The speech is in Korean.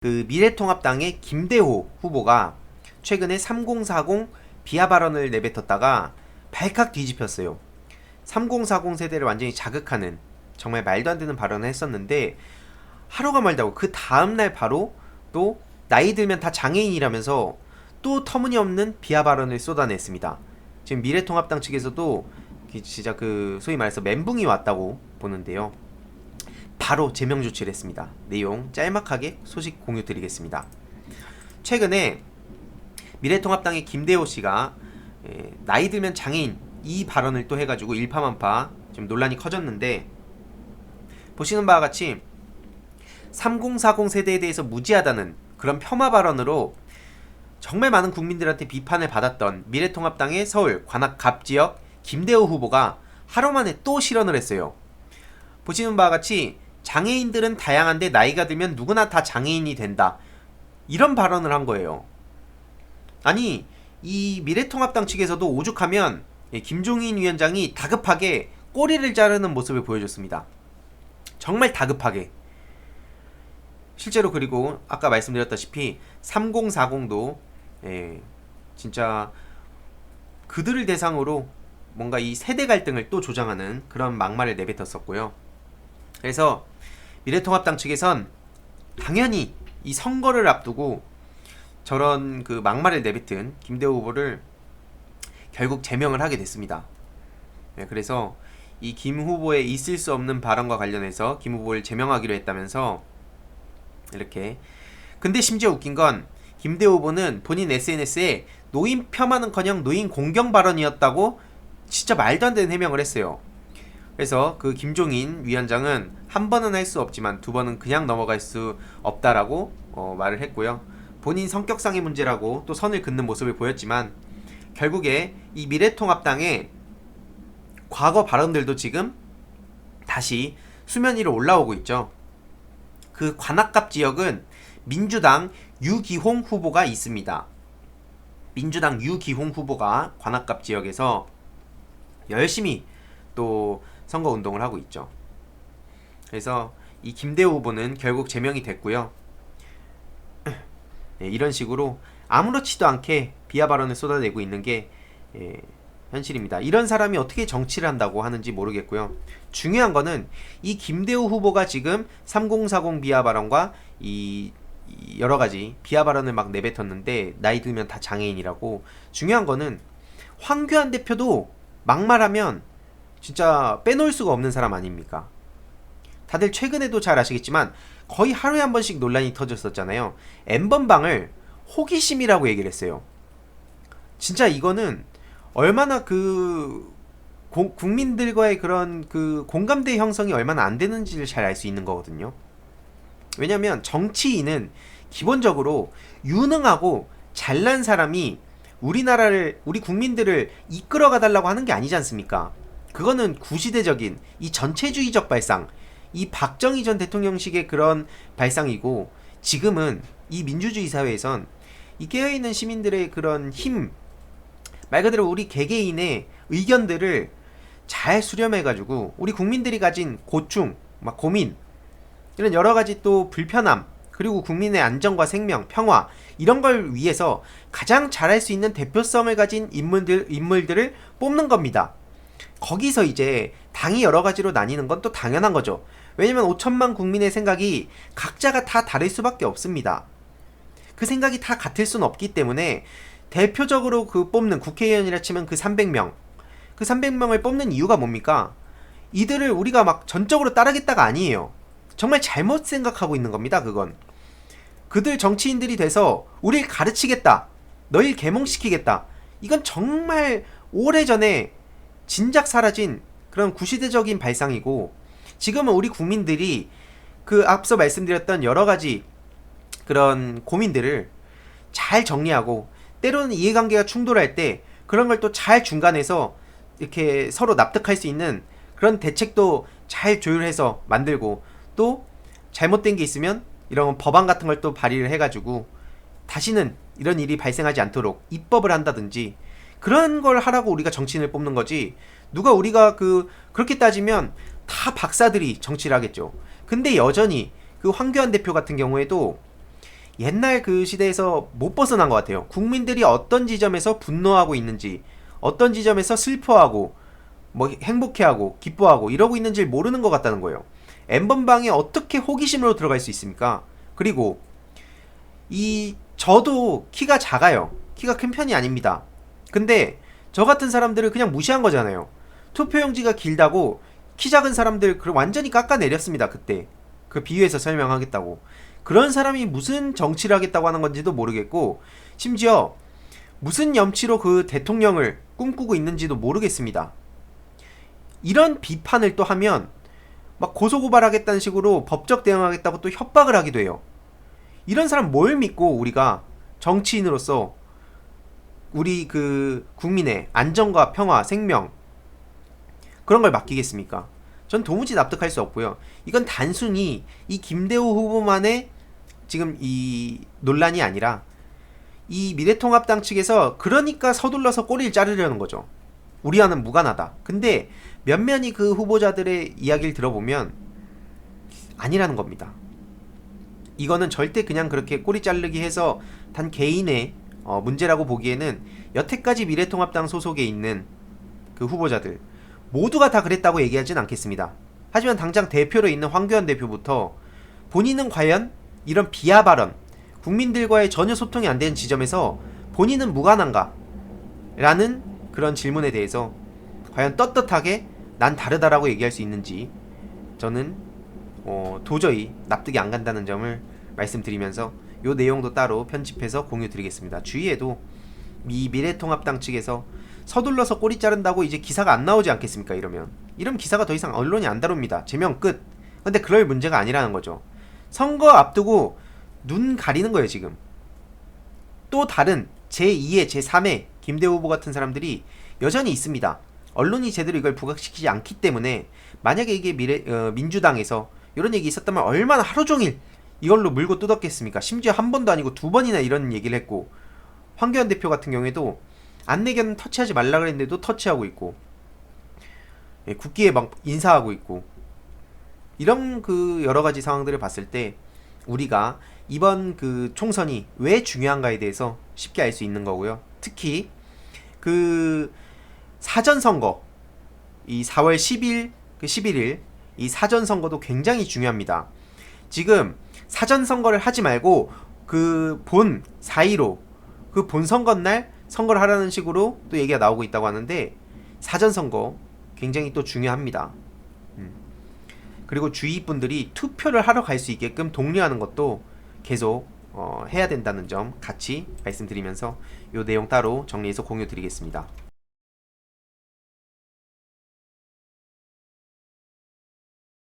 그 미래통합당의 김대호 후보가 최근에 3040 비하 발언을 내뱉었다가 발칵 뒤집혔어요. 3040 세대를 완전히 자극하는 정말 말도 안 되는 발언을 했었는데 하루가 멀다고 그 다음날 바로 또 나이 들면 다 장애인이라면서 또 터무니없는 비하 발언을 쏟아냈습니다. 지금 미래통합당 측에서도 진짜 그 소위 말해서 멘붕이 왔다고 보는데요. 바로 제명 조치를 했습니다. 내용 짤막하게 소식 공유 드리겠습니다. 최근에 미래통합당의 김대호 씨가 나이 들면 장애인 이 발언을 또 해가지고 일파만파 좀 논란이 커졌는데, 보시는 바와 같이 3040 세대에 대해서 무지하다는 그런 폄하 발언으로 정말 많은 국민들한테 비판을 받았던 미래통합당의 서울 관악 갑 지역 김대호 후보가 하루 만에 또 실언을 했어요. 보시는 바와 같이 장애인들은 다양한데 나이가 들면 누구나 다 장애인이 된다, 이런 발언을 한 거예요. 아니, 이 미래통합당 측에서도 오죽하면 김종인 위원장이 다급하게 꼬리를 자르는 모습을 보여줬습니다. 정말 다급하게. 실제로 그리고 아까 말씀드렸다시피 3040도 진짜 그들을 대상으로 뭔가 이 세대 갈등을 또 조장하는 그런 막말을 내뱉었었고요. 그래서 미래통합당 측에선 당연히 이 선거를 앞두고 저런 그 막말을 내뱉은 김대호 후보를 결국 제명을 하게 됐습니다. 그래서 이 김 후보의 있을 수 없는 발언과 관련해서 김 후보를 제명하기로 했다면서 이렇게. 근데 심지어 웃긴 건 김대호 후보는 본인 SNS에 노인 폄하는커녕 노인 공경 발언이었다고 진짜 말도 안 되는 해명을 했어요. 그래서 그 김종인 위원장은 한 번은 할 수 없지만 두 번은 그냥 넘어갈 수 없다라고 말을 했고요. 본인 성격상의 문제라고 또 선을 긋는 모습을 보였지만 결국에 이 미래통합당의 과거 발언들도 지금 다시 수면 위로 올라오고 있죠. 그 관악갑 지역은 민주당 유기홍 후보가 있습니다. 민주당 유기홍 후보가 관악갑 지역에서 열심히 또 선거운동을 하고 있죠. 그래서 이 김대호 후보는 결국 제명이 됐고요. 이런 식으로 아무렇지도 않게 비하 발언을 쏟아내고 있는 게 현실입니다. 이런 사람이 어떻게 정치를 한다고 하는지 모르겠고요. 중요한 거는 이 김대호 후보가 지금 3040 비하 발언과 이 여러 가지 비하 발언을 막 내뱉었는데 나이 들면 다 장애인이라고. 중요한 거는 황교안 대표도 막말하면 진짜 빼놓을 수가 없는 사람 아닙니까? 다들 최근에도 잘 아시겠지만 거의 하루에 한 번씩 논란이 터졌었잖아요. N번방을 호기심이라고 얘기를 했어요. 진짜 이거는 얼마나 그 국민들과의 그런 그 공감대 형성이 얼마나 안 되는지를 잘 알 수 있는 거거든요. 왜냐면 정치인은 기본적으로 유능하고 잘난 사람이 우리나라를, 우리 국민들을 이끌어가 달라고 하는 게 아니지 않습니까? 그거는 구시대적인 이 전체주의적 발상, 이 박정희 전 대통령식의 그런 발상이고, 지금은 이 민주주의 사회에선 이 깨어있는 시민들의 그런 힘, 말 그대로 우리 개개인의 의견들을 잘 수렴해가지고 우리 국민들이 가진 고충, 막 고민, 이런 여러가지 또 불편함, 그리고 국민의 안전과 생명, 평화, 이런 걸 위해서 가장 잘할 수 있는 대표성을 가진 인물들을 뽑는 겁니다. 거기서 이제 당이 여러 가지로 나뉘는 건 또 당연한 거죠. 왜냐면 5천만 국민의 생각이 각자가 다 다를 수밖에 없습니다. 그 생각이 다 같을 수는 없기 때문에 대표적으로 그 뽑는 국회의원이라 치면 그 300명, 그 300명을 뽑는 이유가 뭡니까? 이들을 우리가 막 전적으로 따르겠다가 아니에요. 정말 잘못 생각하고 있는 겁니다. 그건 그들 정치인들이 돼서 우릴 가르치겠다, 너희 계몽시키겠다, 이건 정말 오래전에 진작 사라진 그런 구시대적인 발상이고, 지금은 우리 국민들이 그 앞서 말씀드렸던 여러가지 그런 고민들을 잘 정리하고, 때로는 이해관계가 충돌할 때 그런 걸 또 잘 중간에서 이렇게 서로 납득할 수 있는 그런 대책도 잘 조율해서 만들고, 또 잘못된 게 있으면 이런 법안 같은 걸 또 발의를 해가지고 다시는 이런 일이 발생하지 않도록 입법을 한다든지, 그런 걸 하라고 우리가 정치인을 뽑는 거지. 누가 우리가 그렇게 따지면 다 박사들이 정치를 하겠죠. 근데 여전히 그 황교안 대표 같은 경우에도 옛날 그 시대에서 못 벗어난 것 같아요. 국민들이 어떤 지점에서 분노하고 있는지, 어떤 지점에서 슬퍼하고, 뭐 행복해하고, 기뻐하고 이러고 있는지 모르는 것 같다는 거예요. N번방에 어떻게 호기심으로 들어갈 수 있습니까? 그리고 저도 키가 작아요. 키가 큰 편이 아닙니다. 근데 저 같은 사람들을 그냥 무시한 거잖아요. 투표용지가 길다고 키 작은 사람들 완전히 깎아내렸습니다. 그때 그 비유해서 설명하겠다고. 그런 사람이 무슨 정치를 하겠다고 하는 건지도 모르겠고, 심지어 무슨 염치로 그 대통령을 꿈꾸고 있는지도 모르겠습니다. 이런 비판을 또 하면 막 고소고발하겠다는 식으로 법적 대응하겠다고 또 협박을 하기도 해요. 이런 사람 뭘 믿고 우리가 정치인으로서 우리 그 국민의 안전과 평화, 생명 그런 걸 맡기겠습니까? 전 도무지 납득할 수 없고요. 이건 단순히 이 김대호 후보만의 지금 이 논란이 아니라 이 미래통합당 측에서 그러니까 서둘러서 꼬리를 자르려는 거죠. 우리와는 무관하다. 근데 면면이 그 후보자들의 이야기를 들어보면 아니라는 겁니다. 이거는 절대 그냥 그렇게 꼬리 자르기 해서 단 개인의 문제라고 보기에는 여태까지 미래통합당 소속에 있는 그 후보자들 모두가 다 그랬다고 얘기하진 않겠습니다. 하지만 당장 대표로 있는 황교안 대표부터 본인은 과연 이런 비하 발언, 국민들과의 전혀 소통이 안 되는 지점에서 본인은 무관한가? 라는 그런 질문에 대해서 과연 떳떳하게 난 다르다라고 얘기할 수 있는지 저는 도저히 납득이 안 간다는 점을 말씀드리면서 요 내용도 따로 편집해서 공유 드리겠습니다. 주위에도 이 미래통합당 측에서 서둘러서 꼬리 자른다고 이제 기사가 안 나오지 않겠습니까? 이러면 기사가 더 이상 언론이 안 다룹니다. 제명 끝. 근데 그럴 문제가 아니라는 거죠. 선거 앞두고 눈 가리는 거예요. 지금 또 다른 제2의 제3의 김대호 후보 같은 사람들이 여전히 있습니다. 언론이 제대로 이걸 부각시키지 않기 때문에 만약에 이게 민주당에서 이런 얘기 있었다면 얼마나 하루종일 이걸로 물고 뜯었겠습니까? 심지어 한 번도 아니고 두 번이나 이런 얘기를 했고, 황교안 대표 같은 경우에도 안내견 터치하지 말라 그랬는데도 터치하고 있고, 국기에 막 인사하고 있고, 이런 그 여러 가지 상황들을 봤을 때 우리가 이번 그 총선이 왜 중요한가에 대해서 쉽게 알 수 있는 거고요. 특히 그 사전선거, 이 4월 10일, 11일 이 사전선거도 굉장히 중요합니다. 지금 사전선거를 하지 말고 그 본 4.15 그 본선거날 선거를 하라는 식으로 또 얘기가 나오고 있다고 하는데, 사전선거 굉장히 또 중요합니다. 그리고 주위 분들이 투표를 하러 갈 수 있게끔 독려하는 것도 계속 해야 된다는 점 같이 말씀드리면서 이 내용 따로 정리해서 공유 드리겠습니다.